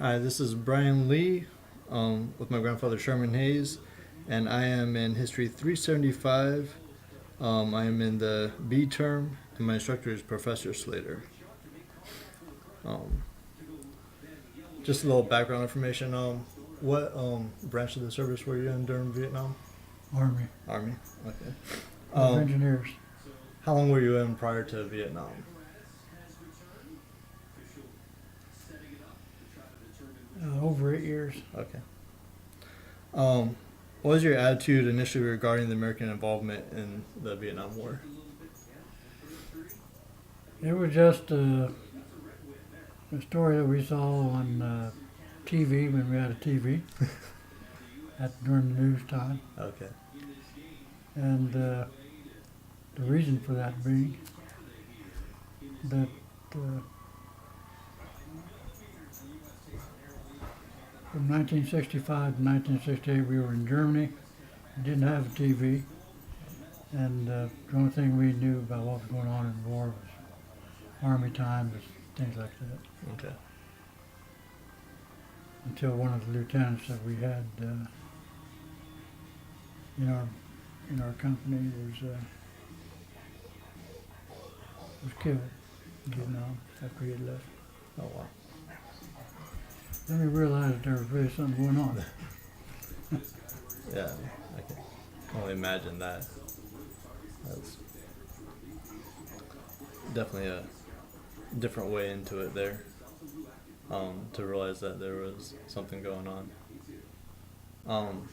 Hi, this is Brian Lee with my grandfather Sherman Hayes, and I am in History 375. I am in the B term, and my instructor is Professor Slater. Um, just a little background information. What branch of the service were you in during Vietnam? Army Army. Okay. of Um, Engineers. how long were you in prior to Vietnam? Over 8 years. Okay. Um, what was your attitude initially regarding the American involvement in the Vietnam War? It was just a story that we saw on TV when we had a TV during the news time, Okay. and the reason for that being that from 1965 to 1968 we were in Germany, didn't have a TV, and the only thing we knew about what was going on in the war was Army times, things like that. Okay. Until one of the lieutenants that we had in our company was killed in Vietnam after he had left. Oh wow. Then we realized that there was really something going on. Yeah, I can only imagine that. That's definitely a different way into it there. To realize that there was something going on. Um,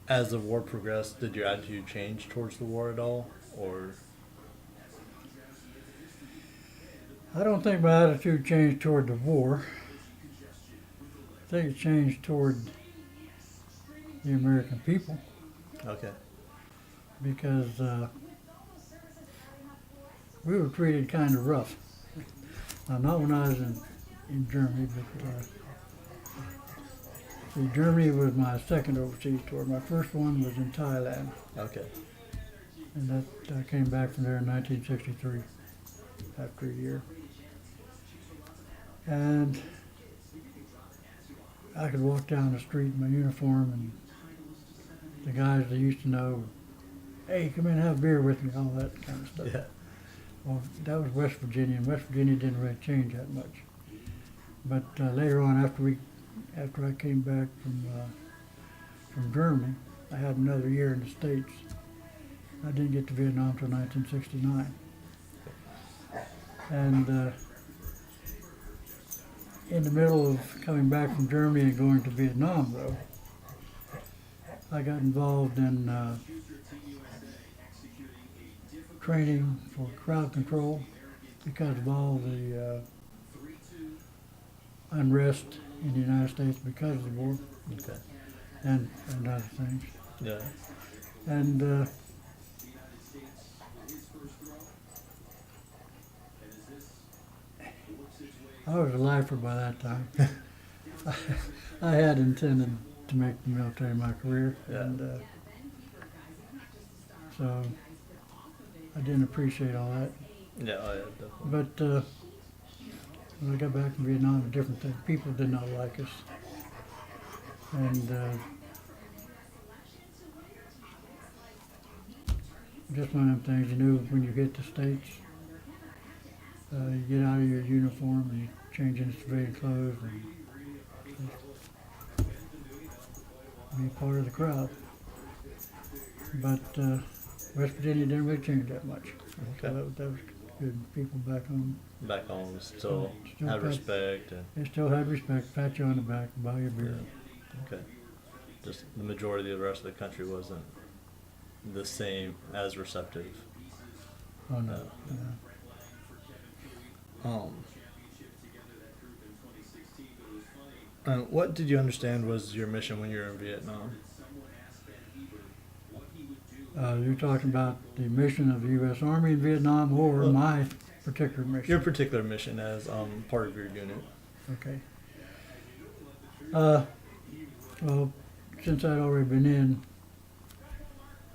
as the war progressed, did your attitude change towards the war at all, or? I don't think my attitude changed toward the war. I think it changed toward the American people Okay. because we were treated kind of rough. Now, not when I was in Germany, but see, Germany was my second overseas tour. My first one was in Thailand, Okay. and that I came back from there in 1963 after a year. And I could walk down the street in my uniform, and the guys that used to know, hey, come in and have a beer with me, all that kind of stuff. Yeah. Well, that was West Virginia, and West Virginia didn't really change that much. But later on, after I came back from Germany, I had another year in the States. I didn't get to Vietnam until 1969. And in the middle of coming back from Germany and going to Vietnam, though, I got involved in training for crowd control because of all the unrest in the United States because of the war Okay. and other things. Yeah. And I was a lifer by that time. I had intended to make the military my career, Yeah. and so I didn't appreciate all that. Yeah. Oh, yeah. Definitely. But when I got back from Vietnam, a different thing. People did not like us, and just one of them things. You knew when you get to States, you get out of your uniform and you change into civilian clothes and be part of the crowd. But West Virginia didn't really change that much. So Okay. that was good. People back home, Back home, still Still had pat- respect and they still had respect, pat you on the back, buy you a beer. okay. Just the majority of the rest of the country wasn't the same as receptive. Oh no. Um, what did you understand was your mission when you were in Vietnam? You're talking about the mission of the U.S. Army in Vietnam or Well, my particular mission? Your particular mission as part of your unit. Okay. Well, since I'd already been in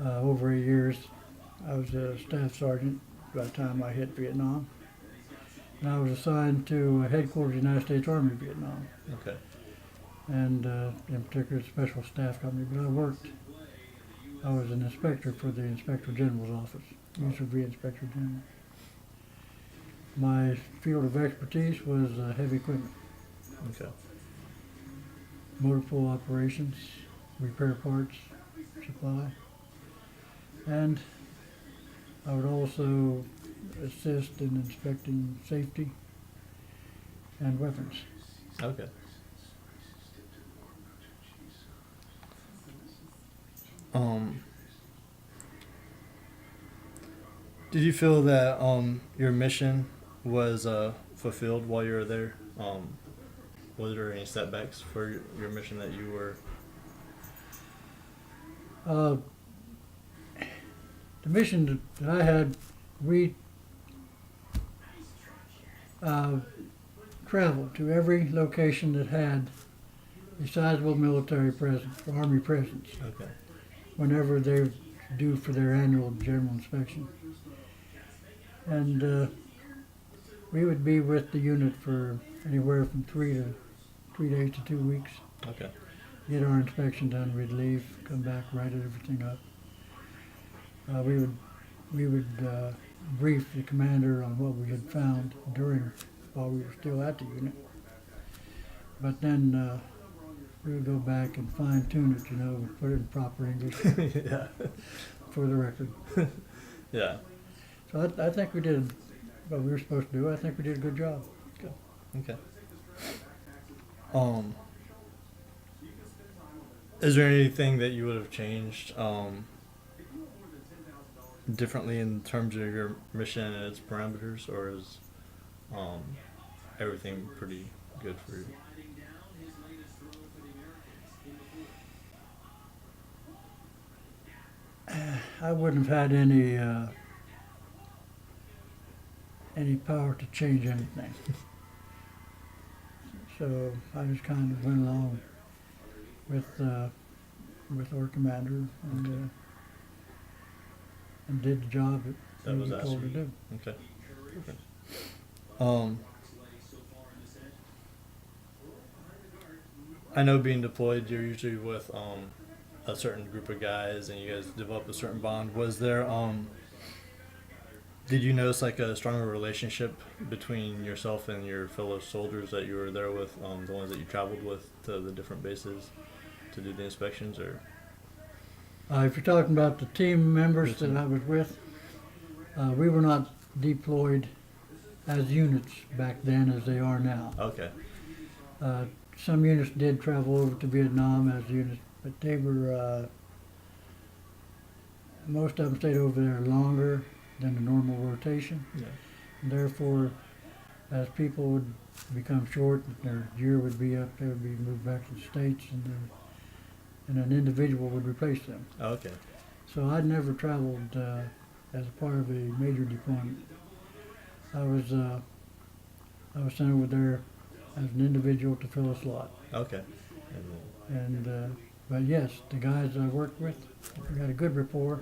over 8 years, I was a staff sergeant by the time I hit Vietnam. And I was assigned to headquarters of the United States Army Vietnam, Okay. and in particular Special Staff Company. But I was an inspector for the Inspector General's office, used to be Inspector General. My field of expertise was heavy equipment, Okay. motor pool operations, repair parts, supply, and I would also assist in inspecting safety and weapons. Okay. Did you feel that your mission was fulfilled while you were there? Was there any setbacks for your mission that you were? Uh, the mission that I had, we traveled to every location that had a sizable military presence, Army presence, Okay. whenever they were due for their annual general inspection. And we would be with the unit for anywhere from 3 days to 2 weeks. Okay. Get our inspection done, we'd leave, come back, write everything up. We would brief the commander on what we had found while we were still at the unit. But then we would go back and fine tune it, and put it in proper English Yeah. for the record. Yeah. So I think we did what we were supposed to do. I think we did a good job. Okay. Is there anything that you would have changed differently in terms of your mission and its parameters, or is everything pretty good for you? I wouldn't have had any power to change anything. So I just kind of went along with our commander and did the job that That we was were asked told of to you. do. Okay. I know being deployed, you're usually with a certain group of guys, and you guys develop a certain bond. Was there did you notice like a stronger relationship between yourself and your fellow soldiers that you were there with, the ones that you traveled with to the different bases to do the inspections, or? If you're talking about the team members that I was with, we were not deployed as units back then as they are now. Okay. Some units did travel over to Vietnam as units, but they were, most of them stayed over there longer than the normal rotation. Yeah. And therefore, as people would become short, their year would be up, they would be moved back to the States, and an individual would replace them. Okay. So I'd never traveled as a part of a major deployment. I was sent over there as an individual to fill a slot. Okay. But yes, the guys I worked with, we had a good rapport.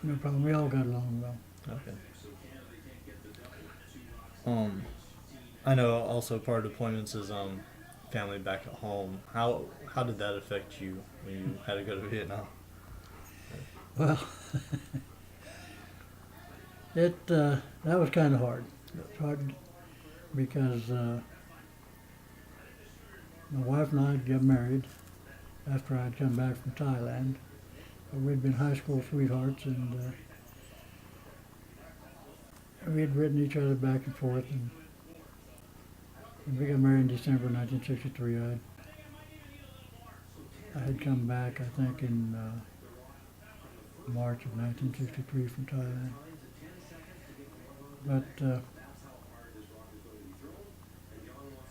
No problem. We all got along well. Okay. I know also part of deployments is family back at home. How did that affect you when you had to go to Vietnam? Well, that was kind of hard. It's hard because my wife and I had got married after I'd come back from Thailand. We'd been high school sweethearts, and we had written each other back and forth. And we got married in December 1963. I had come back, I think, in March of 1963 from Thailand. But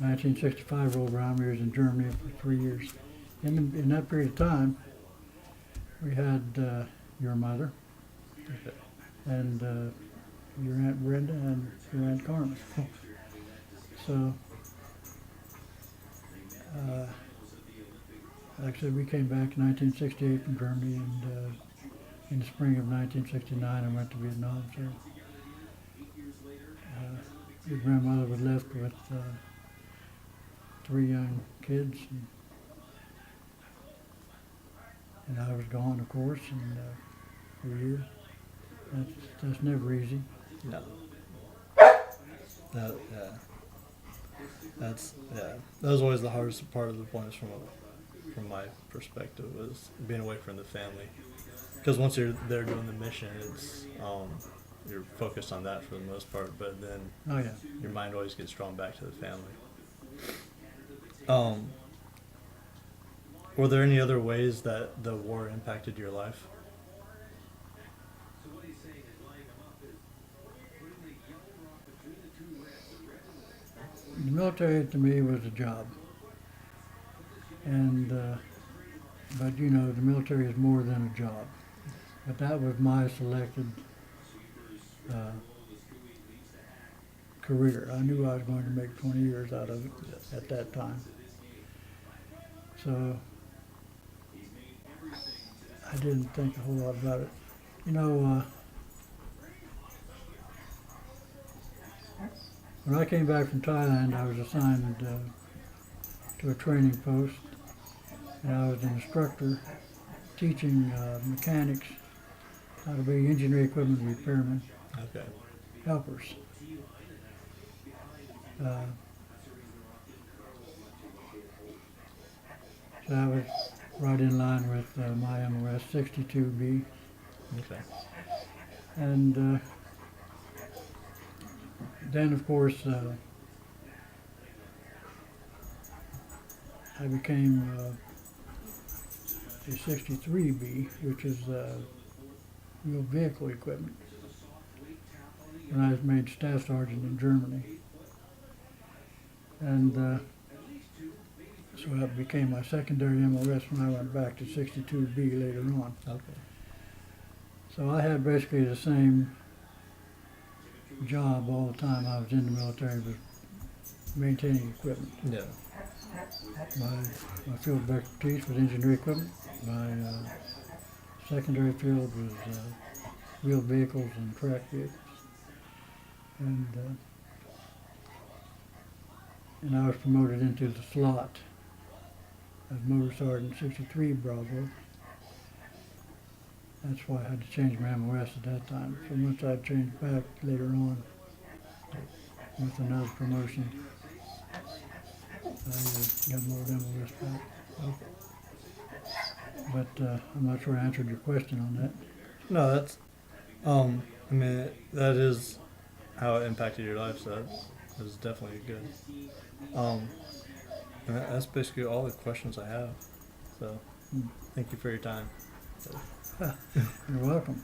1965 rolled around. We was in Germany for 3 years. In that period of time, we had your mother and your Aunt Brenda and your Aunt Carmen. So, like I said, we came back in 1968 from Germany, and in the spring of 1969, I went to Vietnam. So your grandmother was left with 3 young kids, and I was gone, of course, and for a year. That's never easy. No. That, yeah. That was always the hardest part of the deployments from my perspective, was being away from the family. Because once you're there doing the mission, it's you're focused on that for the most part. But then Oh yeah. your mind always gets drawn back to the family. Were there any other ways that the war impacted your life? The military to me was a job, and but you know, the military is more than a job. But that was my selected career. I knew I was going to make 20 years out of it at that time. So I didn't think a whole lot about it. You know, when I came back from Thailand, I was assigned to a training post, and I was an instructor teaching mechanics how to be engineering equipment repairmen, Okay. helpers. So I was right in line with my MOS 62B, Okay. and then of course I became a 63B, which is wheel vehicle equipment, and I was made staff sergeant in Germany, and so that became my secondary MOS when I went back to 62B later on. Okay. So I had basically the same job all the time I was in the military, was maintaining equipment. Yeah. My field of expertise was engineering equipment. My secondary field was wheeled vehicles and track vehicles. And I was promoted into the slot as Motor Sergeant 63 Bravo. That's why I had to change my MOS at that time. So once I changed back later on with another promotion, I got more MOS back. But I'm not sure I answered your question on that. No, that's I mean, that is how it impacted your life, so that's definitely good. And that's basically all the questions I have. So, thank you for your time. You're welcome.